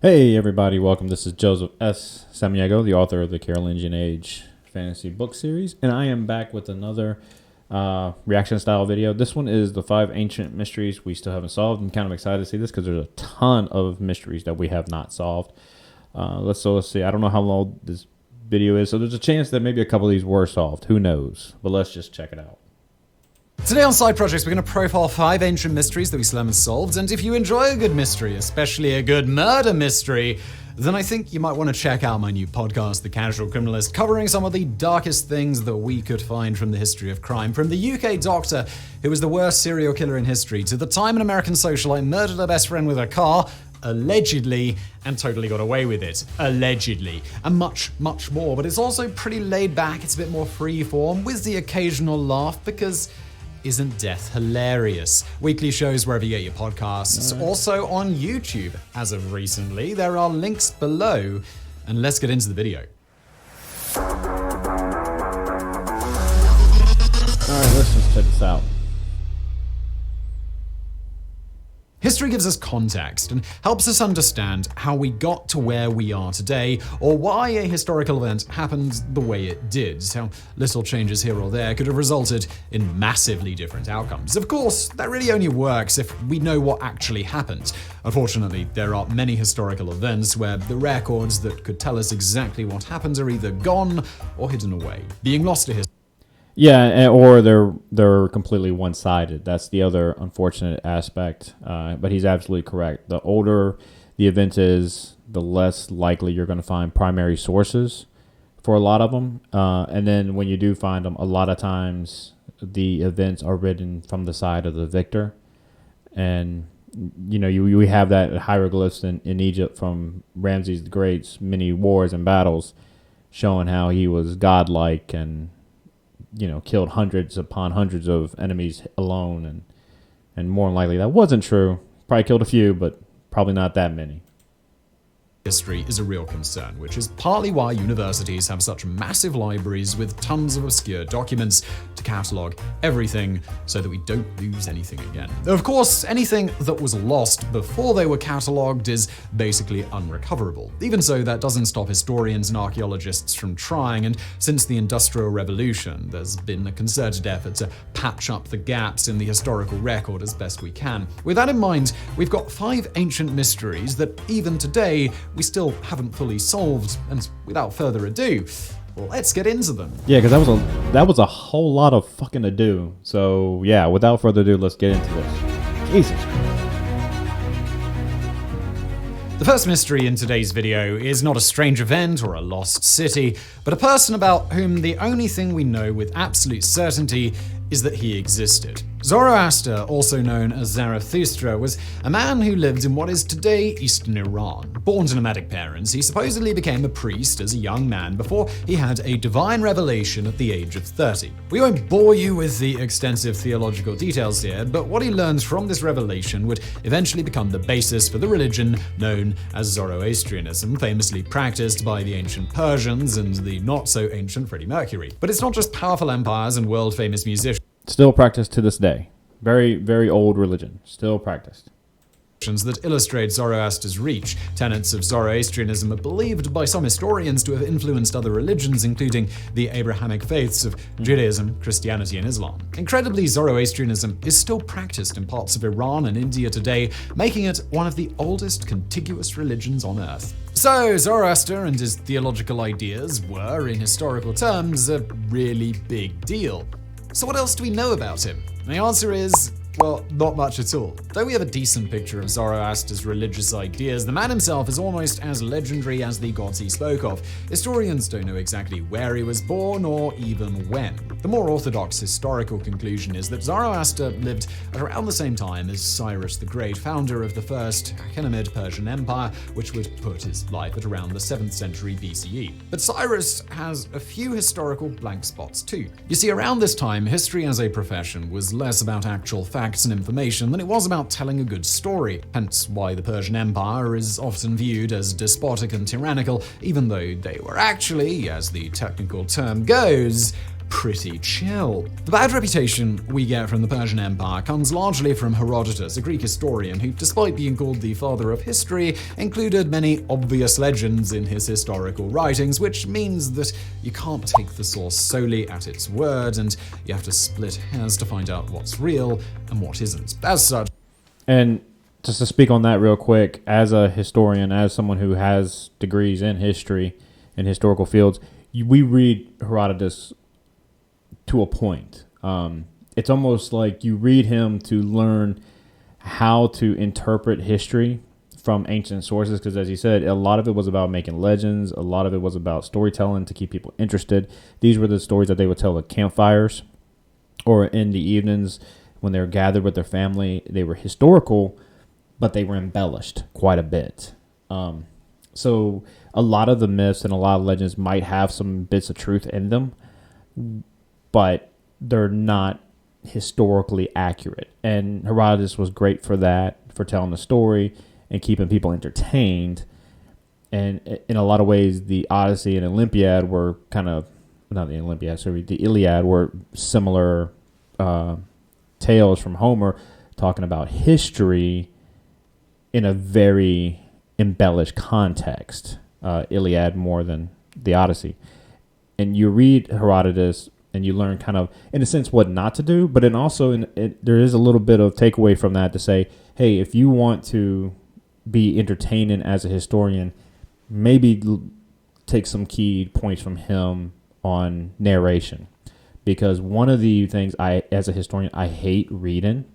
Hey everybody, welcome. This is Joseph S. Samaniego, the author of the Carolingian Age fantasy book series, and I am back with another reaction style video. This one is the 5 ancient mysteries we still haven't solved. I'm kind of excited to see this because there's a ton of mysteries that we have not solved. Let's see. I don't know how long this video is, so there's a chance that maybe a couple of these were solved. Who knows? But let's just check it out. Today on Side Projects, we're going to profile 5 ancient mysteries that we still haven't solved, and if you enjoy a good mystery, especially a good murder mystery, then I think you might want to check out my new podcast, The Casual Criminalist, covering some of the darkest things that we could find from the history of crime. From the UK doctor who was the worst serial killer in history, to the time an American socialite murdered her best friend with a car, allegedly, and totally got away with it, allegedly, and much, much more. But it's also pretty laid back, it's a bit more freeform, with the occasional laugh, because isn't death hilarious? Weekly shows wherever you get your podcasts, also on YouTube. As of recently, there are links below, and let's get into the video. Alright, let's just check this out. History gives us context and helps us understand how we got to where we are today, or why a historical event happened the way it did. How little changes here or there could have resulted in massively different outcomes. Of course, that really only works if we know what actually happened. Unfortunately, there are many historical events where the records that could tell us exactly what happened are either gone or hidden away, being lost to history. Yeah, or they're completely one-sided. That's the other unfortunate aspect. But he's absolutely correct. The older the event is, the less likely you're going to find primary sources for a lot of them. And then when you do find them, a lot of times the events are written from the side of the victor. And you know, we have that hieroglyphs in Egypt from Ramses the Great's many wars and battles, showing how he was godlike and, you know, killed hundreds upon hundreds of enemies alone, and more than likely that wasn't true. Probably killed a few, but probably not that many. History is a real concern, which is partly why universities have such massive libraries with tons of obscure documents to catalog everything so that we don't lose anything again. Of course, anything that was lost before they were cataloged is basically unrecoverable. Even so, that doesn't stop historians and archaeologists from trying, and since the Industrial Revolution, there's been a concerted effort to patch up the gaps in the historical record as best we can. With that in mind, we've got 5 ancient mysteries that even today we still haven't fully solved, and without further ado, let's get into them. Yeah, because that was a whole lot of fucking ado. So yeah, without further ado, let's get into this. Jesus. The first mystery in today's video is not a strange event or a lost city, but a person about whom the only thing we know with absolute certainty is that he existed. Zoroaster, also known as Zarathustra, was a man who lived in what is today eastern Iran. Born to nomadic parents, he supposedly became a priest as a young man before he had a divine revelation at the age of 30. We won't bore you with the extensive theological details here, but what he learned from this revelation would eventually become the basis for the religion known as Zoroastrianism, famously practiced by the ancient Persians and the not-so-ancient Freddie Mercury. But it's not just powerful empires and world-famous musicians Still practiced to this day. Very, very old religion. Still practiced. that illustrate Zoroaster's reach. Tenets of Zoroastrianism are believed by some historians to have influenced other religions, including the Abrahamic faiths of Judaism, Christianity, and Islam. Incredibly, Zoroastrianism is still practiced in parts of Iran and India today, making it one of the oldest contiguous religions on Earth. So, Zoroaster and his theological ideas were, in historical terms, a really big deal. So what else do we know about him? The answer is, well, not much at all. Though we have a decent picture of Zoroaster's religious ideas, the man himself is almost as legendary as the gods he spoke of. Historians don't know exactly where he was born or even when. The more orthodox historical conclusion is that Zoroaster lived at around the same time as Cyrus the Great, founder of the first Achaemenid Persian Empire, which would put his life at around the 7th century BCE. But Cyrus has a few historical blank spots too. You see, around this time, history as a profession was less about actual facts and information than it was about telling a good story, hence why the Persian Empire is often viewed as despotic and tyrannical, even though they were actually, as the technical term goes, pretty chill. The bad reputation we get from the Persian Empire comes largely from Herodotus, a Greek historian who, despite being called the father of history, included many obvious legends in his historical writings, which means that you can't take the source solely at its word, and you have to split hairs to find out what's real and what isn't. As such, And just to speak on that real quick, as a historian, as someone who has degrees in history and historical fields, we read Herodotus to a point. It's almost like you read him to learn how to interpret history from ancient sources, because as you said, a lot of it was about making legends. A lot of it was about storytelling to keep people interested. These were the stories that they would tell at campfires or in the evenings when they were gathered with their family. They were historical, but they were embellished quite a bit. So a lot of the myths and a lot of legends might have some bits of truth in them, but they're not historically accurate. And Herodotus was great for that, for telling the story and keeping people entertained. And in a lot of ways, the Odyssey and Olympiad were kind of, not the Olympiad, sorry, the Iliad were similar tales from Homer talking about history in a very embellished context. Iliad more than the Odyssey. And you read Herodotus and you learn kind of, in a sense, what not to do, but then also there is a little bit of takeaway from that to say, hey, if you want to be entertaining as a historian, maybe take some key points from him on narration. Because one of the things as a historian, I hate reading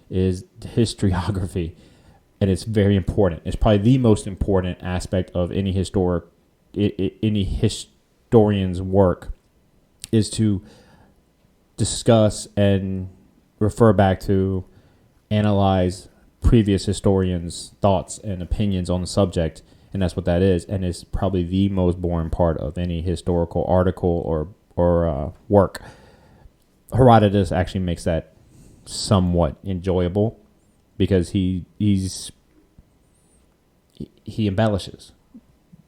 is historiography. And it's very important. It's probably the most important aspect of any historian's work, is to discuss and refer back to, analyze previous historians' thoughts and opinions on the subject, and that's what that is. And it's probably the most boring part of any historical article or work. Herodotus actually makes that somewhat enjoyable, because he embellishes.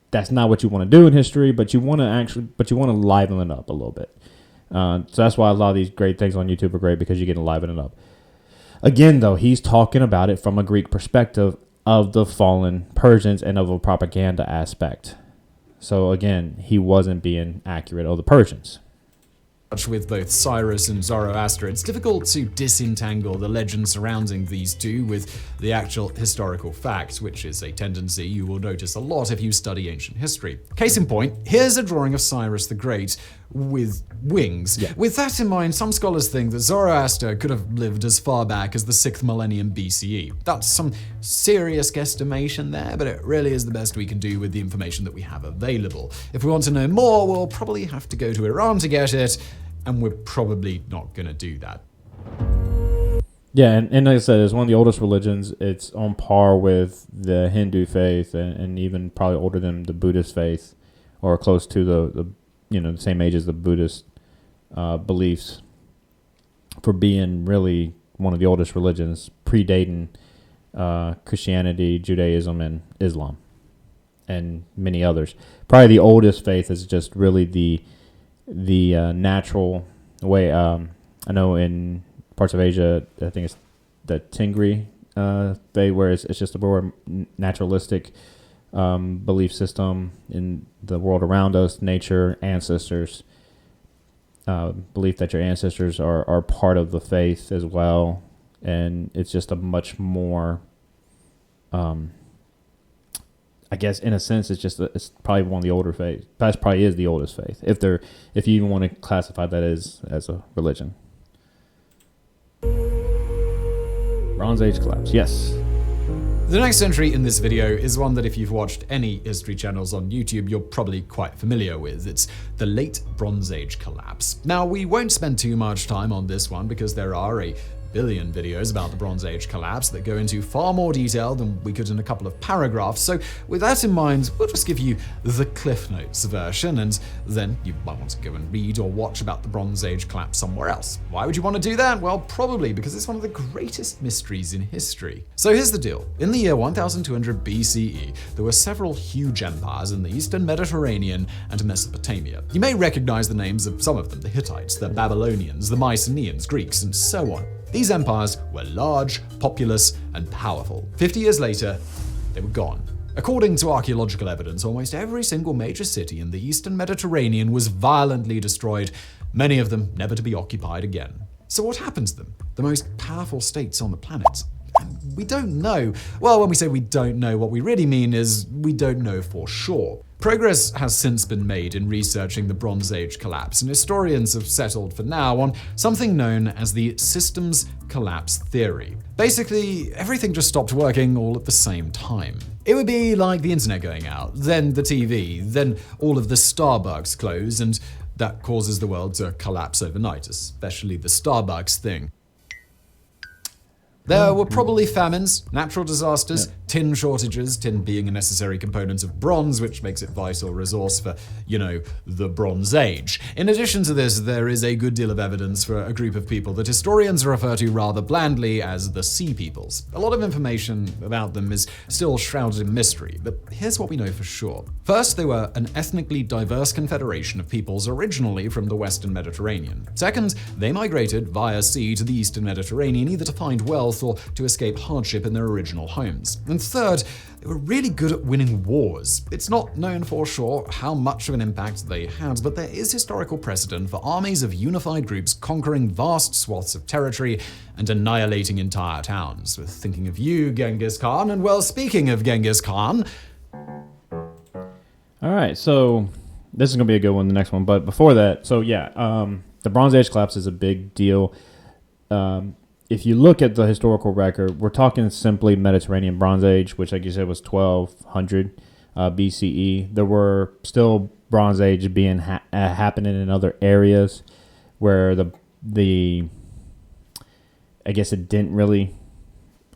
That's not what you want to do in history, but you want to liven it up a little bit. So that's why a lot of these great things on YouTube are great, because you get to liven it up. Again, though, he's talking about it from a Greek perspective of the fallen Persians and of a propaganda aspect. So again, he wasn't being accurate of the Persians. With both Cyrus and Zoroaster, it's difficult to disentangle the legend surrounding these two with the actual historical facts, which is a tendency you will notice a lot if you study ancient history. Case in point, here's a drawing of Cyrus the Great with wings. Yeah. With that in mind, some scholars think that Zoroaster could have lived as far back as the 6th millennium BCE. That's some serious guesstimation there, but it really is the best we can do with the information that we have available. If we want to know more, we'll probably have to go to Iran to get it, and we're probably not going to do that. Yeah, and like I said, it's one of the oldest religions. It's on par with the Hindu faith, and even probably older than the Buddhist faith, or close to the same age as the Buddhist beliefs, for being really one of the oldest religions, predating Christianity, Judaism, and Islam, and many others. Probably the oldest faith is just really the natural way. I know in parts of Asia, I think it's the Tingri faith, where it's just a more naturalistic belief system in the world around us, nature, ancestors, belief that your ancestors are part of the faith as well. And it's just a much more, I guess in a sense, it's probably one of the older faiths. That probably is the oldest faith, if you even want to classify that as a religion. Bronze Age collapse, yes. The next entry in this video is one that if you've watched any history channels on YouTube, you're probably quite familiar with. It's the Late Bronze Age collapse. Now, we won't spend too much time on this one because there are a billion videos about the Bronze Age collapse that go into far more detail than we could in a couple of paragraphs. So with that in mind, we'll just give you the Cliff Notes version, and then you might want to go and read or watch about the Bronze Age collapse somewhere else. Why would you want to do that? Well, probably because it's one of the greatest mysteries in history. So here's the deal. In the year 1200 BCE, there were several huge empires in the Eastern Mediterranean and Mesopotamia. You may recognize the names of some of them: the Hittites, the Babylonians, the Mycenaeans, Greeks, and so on. These empires were large, populous, and powerful. 50 years later, they were gone. According to archaeological evidence, almost every single major city in the Eastern Mediterranean was violently destroyed, many of them never to be occupied again. So what happened to them? The most powerful states on the planet? We don't know. Well, when we say we don't know, what we really mean is we don't know for sure. Progress has since been made in researching the Bronze Age collapse, and historians have settled for now on something known as the systems collapse theory. Basically, everything just stopped working all at the same time. It would be like the internet going out, then the TV, then all of the Starbucks close, and that causes the world to collapse overnight, especially the Starbucks thing. There were probably famines, natural disasters, tin shortages, tin being a necessary component of bronze, which makes it a vital resource for, the Bronze Age. In addition to this, there is a good deal of evidence for a group of people that historians refer to rather blandly as the Sea Peoples. A lot of information about them is still shrouded in mystery, but here's what we know for sure. First, they were an ethnically diverse confederation of peoples originally from the Western Mediterranean. Second, they migrated via sea to the Eastern Mediterranean either to find wealth or to escape hardship in their original homes. And third, they were really good at winning wars. It's not known for sure how much of an impact they had, but there is historical precedent for armies of unified groups conquering vast swaths of territory and annihilating entire towns. We're thinking of you, Genghis Khan, and well, speaking of Genghis Khan... All right, so this is going to be a good one, the next one. But before that, the Bronze Age collapse is a big deal. If you look at the historical record, we're talking simply Mediterranean Bronze Age, which, like you said, was 1200 BCE. There were still Bronze Age being happening in other areas where I guess it didn't really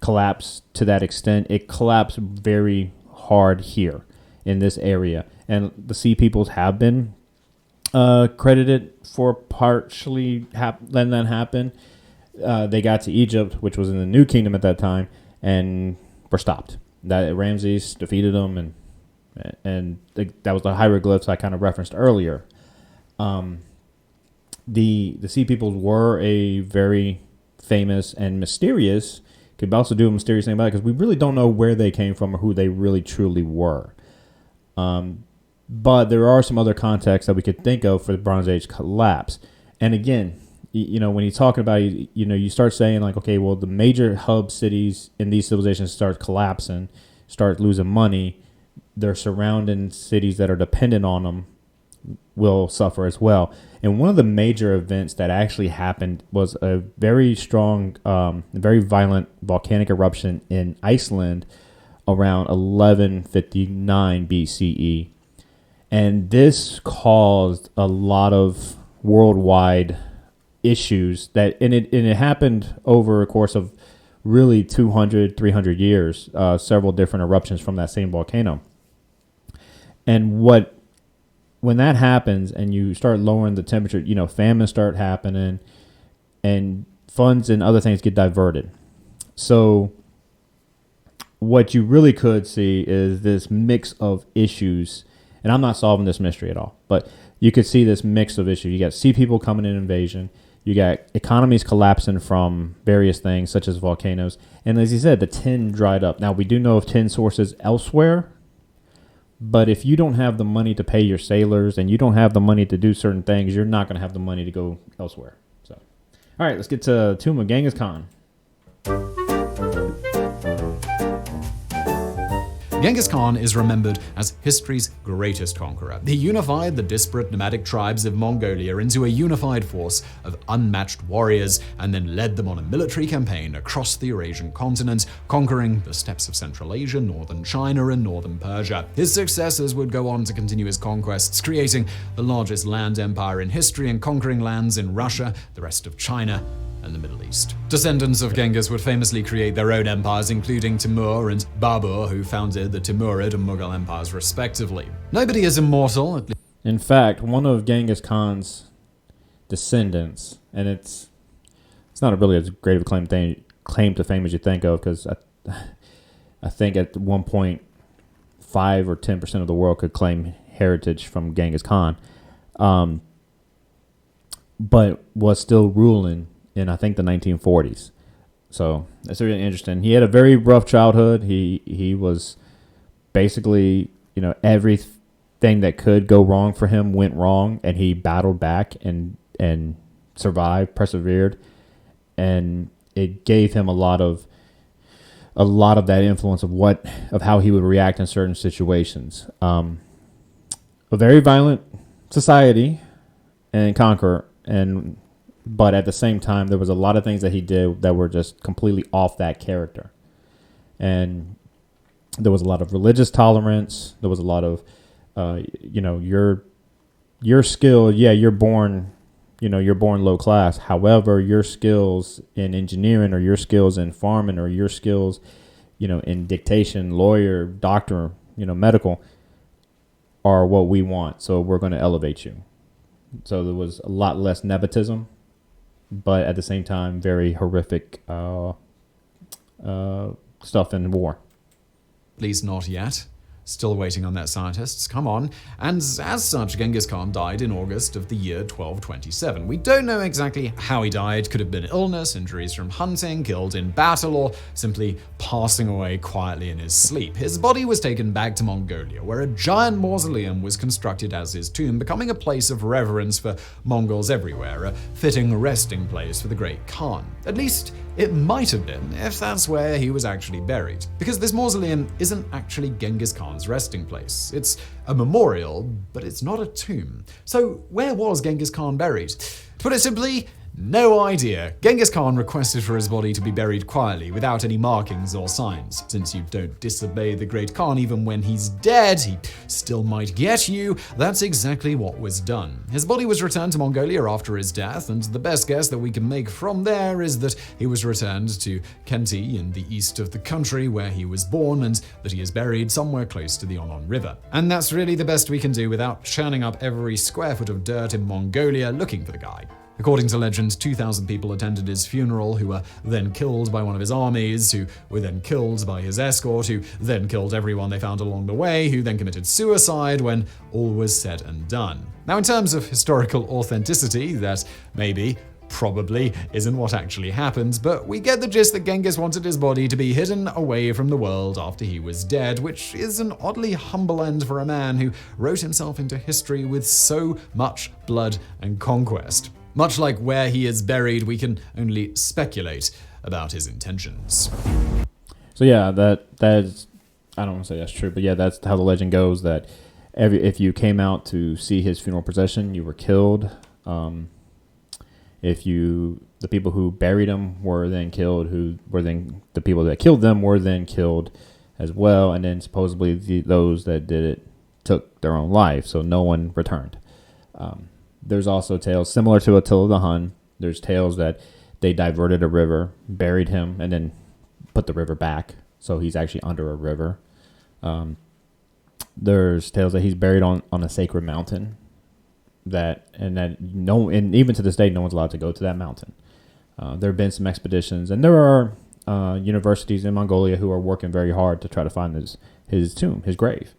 collapse to that extent. It collapsed very hard here in this area, and the Sea Peoples have been credited for partially letting that happen. They got to Egypt, which was in the New Kingdom at that time, and were stopped. That Ramses defeated them, and that was the hieroglyphs I kind of referenced earlier. The Sea Peoples were a very famous and mysterious. Could also do a mysterious thing about it because we really don't know where they came from or who they really truly were. But there are some other contexts that we could think of for the Bronze Age collapse. And again, when you're talking about, you start saying like, okay, well, the major hub cities in these civilizations start collapsing, start losing money. Their surrounding cities that are dependent on them will suffer as well. And one of the major events that actually happened was a very strong, very violent volcanic eruption in Iceland around 1159 BCE. And this caused a lot of worldwide issues and it happened over a course of really 200, 300 years, several different eruptions from that same volcano. And when that happens and you start lowering the temperature, famines start happening and funds and other things get diverted. So what you really could see is this mix of issues, and I'm not solving this mystery at all, but you could see this mix of issues. You got Sea People coming in invasion. You got economies collapsing from various things, such as volcanoes. And as you said, the tin dried up. Now, we do know of tin sources elsewhere, but if you don't have the money to pay your sailors and you don't have the money to do certain things, you're not going to have the money to go elsewhere. So, all right, let's get to Tomb of Genghis Khan. Genghis Khan is remembered as history's greatest conqueror. He unified the disparate nomadic tribes of Mongolia into a unified force of unmatched warriors and then led them on a military campaign across the Eurasian continent, conquering the steppes of Central Asia, northern China, and northern Persia. His successors would go on to continue his conquests, creating the largest land empire in history and conquering lands in Russia, the rest of China, and the Middle East. Descendants of Genghis would famously create their own empires, including Timur and Babur, who founded the Timurid and Mughal empires respectively. Nobody is immortal, at least. In fact, one of Genghis Khan's descendants, and it's not really as great of a claim to fame as you think of, because I think at one point 5 or 10% of the world could claim heritage from Genghis Khan, but was still ruling in, I think, the 1940s. So that's really interesting. He had a very rough childhood. He was basically, everything that could go wrong for him went wrong, and he battled back and survived, persevered, and it gave him a lot of that influence of how he would react in certain situations. A very violent society and conqueror, but at the same time, there was a lot of things that he did that were just completely off that character. And there was a lot of religious tolerance. There was a lot of, your skill. Yeah, you're born low class. However, your skills in engineering, or your skills in farming, or your skills, in dictation, lawyer, doctor, medical, are what we want. So we're going to elevate you. So there was a lot less nepotism, but at the same time, very horrific stuff in war. At least not yet. Still waiting on their scientists, come on. And as such, Genghis Khan died in August of the year 1227. We don't know exactly how he died. Could have been illness, injuries from hunting, killed in battle, or simply passing away quietly in his sleep. His body was taken back to Mongolia, where a giant mausoleum was constructed as his tomb, becoming a place of reverence for Mongols everywhere, a fitting resting place for the great Khan. At least it might have been, if that's where he was actually buried. Because this mausoleum isn't actually Genghis Khan's resting place. It's a memorial, but it's not a tomb. So where was Genghis Khan buried? To put it simply, no idea. Genghis Khan requested for his body to be buried quietly, without any markings or signs. Since you don't disobey the great Khan even when he's dead, he still might get you. That's exactly what was done. His body was returned to Mongolia after his death, and the best guess that we can make from there is that he was returned to Khenti in the east of the country where he was born, and that he is buried somewhere close to the Onon River. And that's really the best we can do without churning up every square foot of dirt in Mongolia looking for the guy. According to legend, 2,000 people attended his funeral, who were then killed by one of his armies, who were then killed by his escort, who then killed everyone they found along the way, who then committed suicide when all was said and done. Now, in terms of historical authenticity, that probably isn't what actually happened, but we get the gist that Genghis wanted his body to be hidden away from the world after he was dead, which is an oddly humble end for a man who wrote himself into history with so much blood and conquest. Much like where he is buried, we can only speculate about his intentions. So yeah, that's, I don't want to say that's true, but yeah, that's how the legend goes, that if you came out to see his funeral procession, you were killed. The people who buried him were then killed, the people that killed them were then killed as well, and then supposedly those that did it took their own life, so no one returned. There's also tales similar to Attila the Hun. There's tales that they diverted a river, buried him, and then put the river back, so he's actually under a river. There's tales that he's buried on a sacred mountain, and even to this day, no one's allowed to go to that mountain. There have been some expeditions, and there are universities in Mongolia who are working very hard to try to find his tomb, his grave.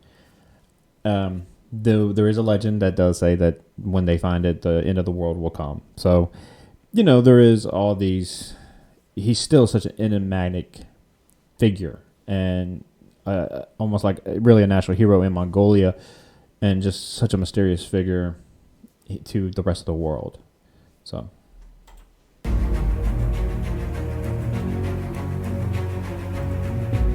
There is a legend that does say that when they find it, the end of the world will come. So, there is all these. He's still such an enigmatic figure, and almost like really a national hero in Mongolia, and just such a mysterious figure to the rest of the world. So.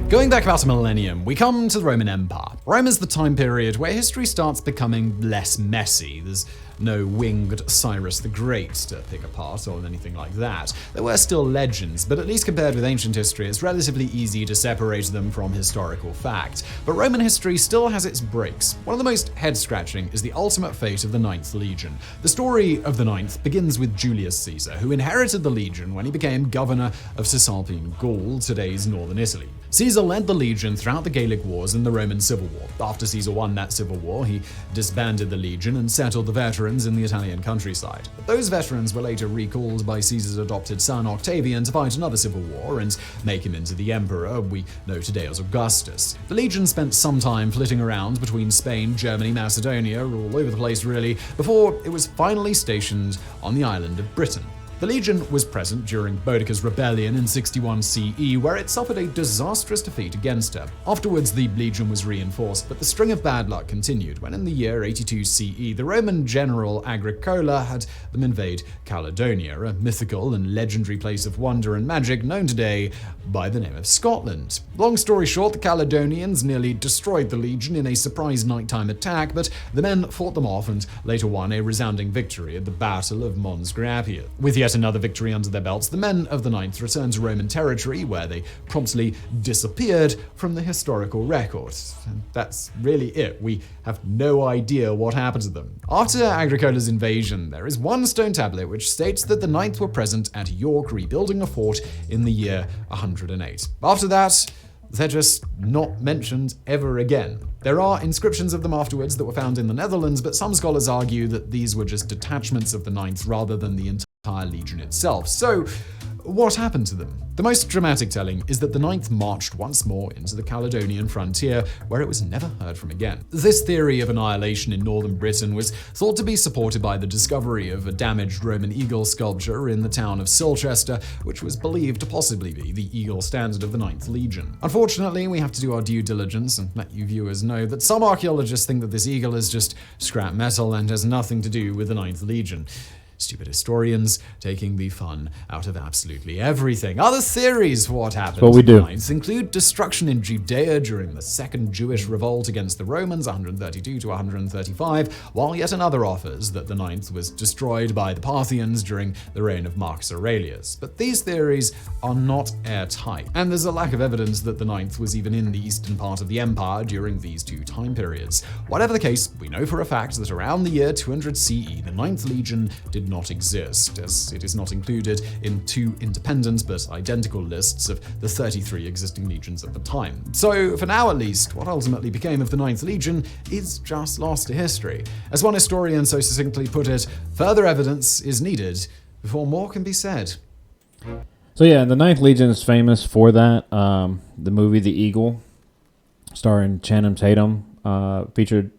Going back about a millennium, we come to the Roman Empire. Rome is the time period where history starts becoming less messy. There's no winged Cyrus the Great to pick apart or anything like that. There were still legends, but at least compared with ancient history, it's relatively easy to separate them from historical fact. But Roman history still has its breaks. One of the most head-scratching is the ultimate fate of the Ninth Legion. The story of the Ninth begins with Julius Caesar, who inherited the legion when he became governor of Cisalpine Gaul, today's northern Italy. Caesar led the legion throughout the Gallic Wars and the Roman Civil War. After Caesar won that civil war, he disbanded the legion and settled the veterans in the Italian countryside. But those veterans were later recalled by Caesar's adopted son Octavian to fight another civil war and make him into the emperor we know today as Augustus. The legion spent some time flitting around between Spain, Germany, Macedonia, all over the place really, before it was finally stationed on the island of Britain. The legion was present during Boudicca's rebellion in 61 CE, where it suffered a disastrous defeat against her. Afterwards, the legion was reinforced, but the string of bad luck continued when in the year 82 CE, the Roman general Agricola had them invade Caledonia, a mythical and legendary place of wonder and magic known today by the name of Scotland. Long story short, the Caledonians nearly destroyed the legion in a surprise nighttime attack, but the men fought them off and later won a resounding victory at the Battle of Mons Graupius. With yet another victory under their belts, the men of the Ninth returned to Roman territory, where they promptly disappeared from the historical record. And that's really it. We have no idea what happened to them. After Agricola's invasion, there is one stone tablet which states that the Ninth were present at York rebuilding a fort in the year 108. After that, they're just not mentioned ever again. There are inscriptions of them afterwards that were found in the Netherlands, but some scholars argue that these were just detachments of the Ninth rather than the entire legion itself. So, what happened to them? The most dramatic telling is that the Ninth marched once more into the Caledonian frontier, where it was never heard from again. This theory of annihilation in northern Britain was thought to be supported by the discovery of a damaged Roman eagle sculpture in the town of Silchester, which was believed to possibly be the eagle standard of the Ninth Legion. Unfortunately, we have to do our due diligence and let you viewers know that some archaeologists think that this eagle is just scrap metal and has nothing to do with the Ninth Legion. Stupid historians taking the fun out of absolutely everything. Other theories for what happened what we to the do. Ninth include destruction in Judea during the Second Jewish Revolt against the Romans, 132 to 135, while yet another offers that the Ninth was destroyed by the Parthians during the reign of Marcus Aurelius. But these theories are not airtight, and there's a lack of evidence that the Ninth was even in the eastern part of the empire during these two time periods. Whatever the case, we know for a fact that around the year 200 CE, the Ninth Legion did not exist, as it is not included in two independent but identical lists of the 33 existing legions at the time. So, for now at least, what ultimately became of the Ninth Legion is just lost to history. As one historian so succinctly put it, further evidence is needed before more can be said. So yeah, the Ninth Legion is famous for that. The movie The Eagle, starring Channing Tatum, featured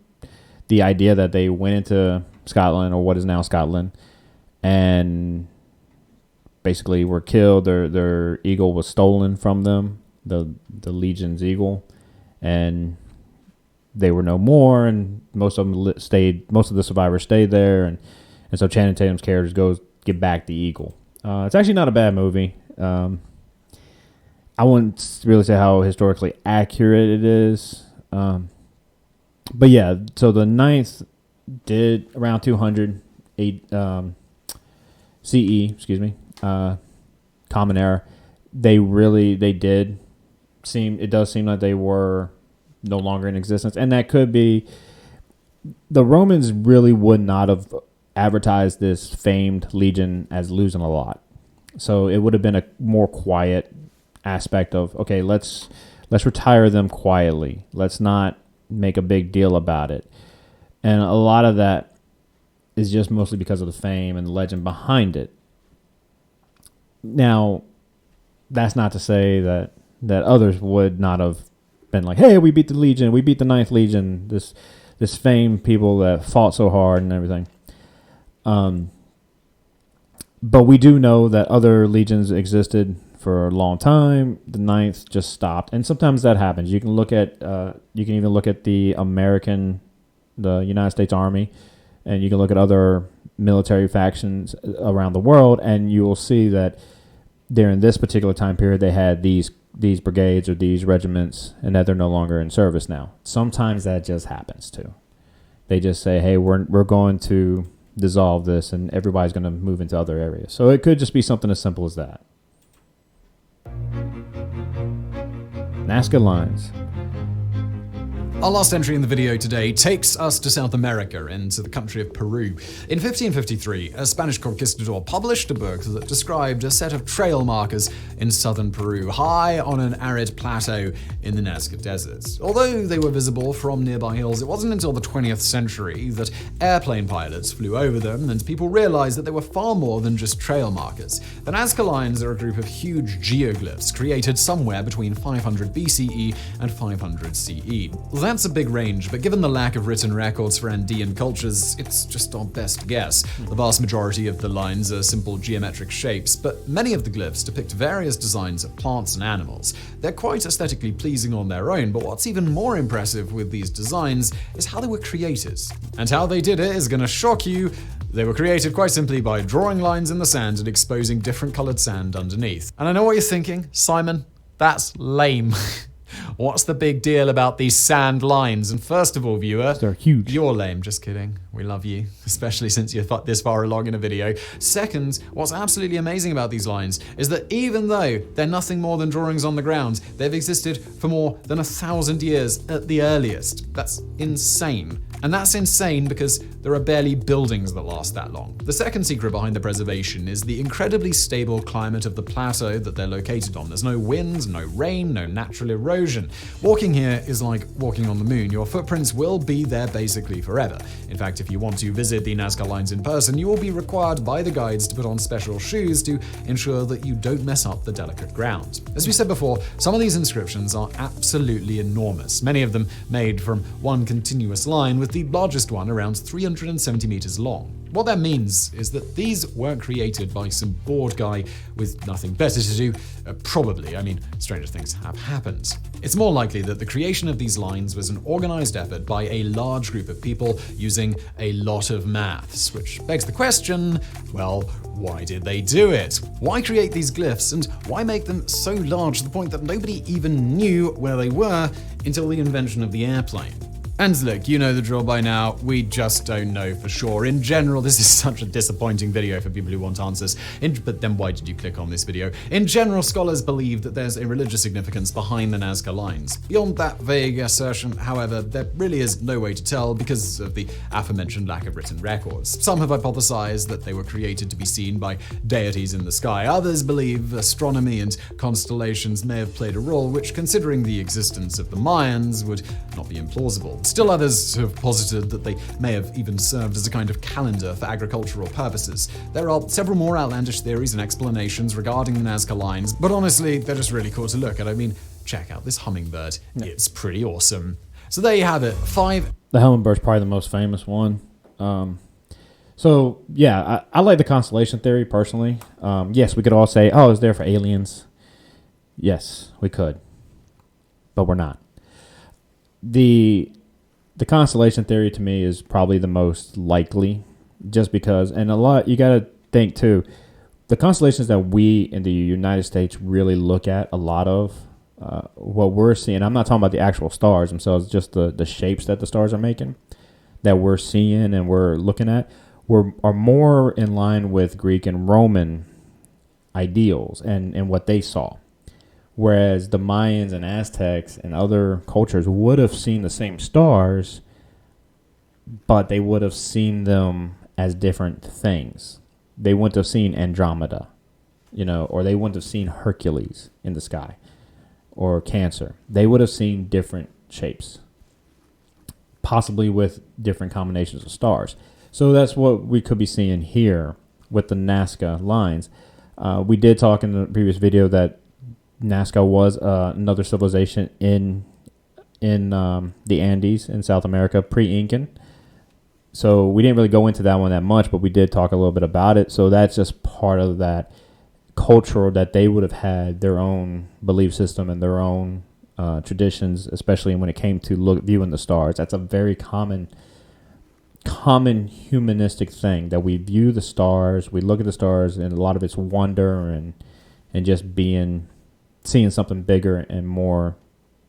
the idea that they went into Scotland, or what is now Scotland, and basically were killed. Their eagle was stolen from them, the Legion's eagle, and they were no more. And most of them stayed. Most of the survivors stayed there, and so Channing Tatum's character goes get back the eagle. It's actually not a bad movie. I wouldn't really say how historically accurate it is, but yeah. So the Ninth did around 200 CE, Common Era. It does seem like they were no longer in existence, and that could be the Romans really would not have advertised this famed legion as losing a lot. So it would have been a more quiet aspect of, okay, let's retire them quietly. Let's not make a big deal about it. And a lot of that is just mostly because of the fame and the legend behind it. Now, that's not to say that others would not have been like, hey, we beat the Legion, we beat the Ninth Legion, this famed people that fought so hard and everything. But we do know that other legions existed for a long time. The Ninth just stopped, and sometimes that happens. You can even look at the United States Army, and you can look at other military factions around the world, and you will see that during this particular time period, they had these brigades or these regiments, and that they're no longer in service now. Sometimes that just happens too. They just say, hey, we're going to dissolve this, and everybody's going to move into other areas. So it could just be something as simple as that. Nazca lines. Our last entry in the video today takes us to South America, into the country of Peru. In 1553, a Spanish conquistador published a book that described a set of trail markers in southern Peru, high on an arid plateau in the Nazca Desert. Although they were visible from nearby hills, it wasn't until the 20th century that airplane pilots flew over them and people realized that they were far more than just trail markers. The Nazca lines are a group of huge geoglyphs created somewhere between 500 BCE and 500 CE. That's a big range, but given the lack of written records for Andean cultures, it's just our best guess. The vast majority of the lines are simple geometric shapes, but many of the glyphs depict various designs of plants and animals. They're quite aesthetically pleasing on their own, but what's even more impressive with these designs is how they were created. And how they did it is gonna shock you. They were created quite simply by drawing lines in the sand and exposing different colored sand underneath. And I know what you're thinking, Simon, that's lame. What's the big deal about these sand lines? And first of all, viewer, They're huge. You're lame, just kidding. We love you, especially since you're this far along in a video. Second, what's absolutely amazing about these lines is that even though they're nothing more than drawings on the ground, they've existed for more than 1,000 years at the earliest. That's insane. And that's insane because there are barely buildings that last that long. The second secret behind the preservation is the incredibly stable climate of the plateau that they're located on. There's no wind, no rain, no natural erosion. Walking here is like walking on the moon. Your footprints will be there basically forever. In fact, if you want to visit the Nazca lines in person, you will be required by the guides to put on special shoes to ensure that you don't mess up the delicate ground. As we said before, some of these inscriptions are absolutely enormous, many of them made from one continuous line, with the largest one around 370 meters long. What that means is that these weren't created by some bored guy with nothing better to do. Probably, I mean, stranger things have happened. It's more likely that the creation of these lines was an organized effort by a large group of people using a lot of maths, which begs the question, well, why did they do it? Why create these glyphs, and why make them so large to the point that nobody even knew where they were until the invention of the airplane? And look, you know the drill by now, we just don't know for sure. In general, this is such a disappointing video for people who want answers. But then why did you click on this video? In general, scholars believe that there's a religious significance behind the Nazca lines. Beyond that vague assertion, however, there really is no way to tell because of the aforementioned lack of written records. Some have hypothesized that they were created to be seen by deities in the sky. Others believe astronomy and constellations may have played a role, which, considering the existence of the Mayans, would not be implausible. Still others have posited that they may have even served as a kind of calendar for agricultural purposes. There are several more outlandish theories and explanations regarding the Nazca lines, but honestly, they're just really cool to look at. I mean, check out this hummingbird. It's pretty awesome. So there you have it. 5. The hummingbird's probably the most famous one. So, yeah, I like the constellation theory personally. Yes, we could all say, oh, it's there for aliens. Yes, we could. But we're not. The constellation theory to me is probably the most likely, just because, and a lot, you got to think too, the constellations that we in the United States really look at a lot of, what we're seeing, I'm not talking about the actual stars themselves, just the shapes that the stars are making, that we're seeing and we're looking at, are more in line with Greek and Roman ideals and what they saw. Whereas the Mayans and Aztecs and other cultures would have seen the same stars, but they would have seen them as different things. They wouldn't have seen Andromeda, or they wouldn't have seen Hercules in the sky or Cancer. They would have seen different shapes, possibly with different combinations of stars. So that's what we could be seeing here with the Nazca lines. We did talk in the previous video that Nazca was another civilization in the Andes in South America, pre-Incan. So we didn't really go into that one that much, but we did talk a little bit about it. So that's just part of that culture that they would have had their own belief system and their own traditions, especially when it came to viewing the stars. That's a very common humanistic thing, that we view the stars, we look at the stars, and a lot of it's wonder and just seeing something bigger and more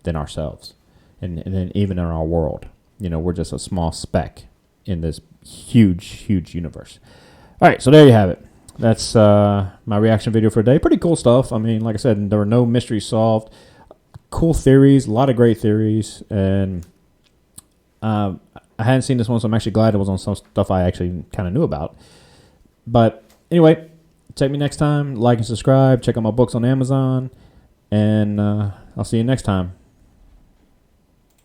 than ourselves, and then even in our world, we're just a small speck in this huge universe. All right, so there you have it. That's my reaction video for today. Pretty cool stuff. I mean, like I said, there were no mysteries solved. Cool theories, a lot of great theories, and I hadn't seen this one, so I'm actually glad it was on some stuff I actually kind of knew about. But anyway, check me next time. Like and subscribe. Check out my books on Amazon, and I'll see you next time.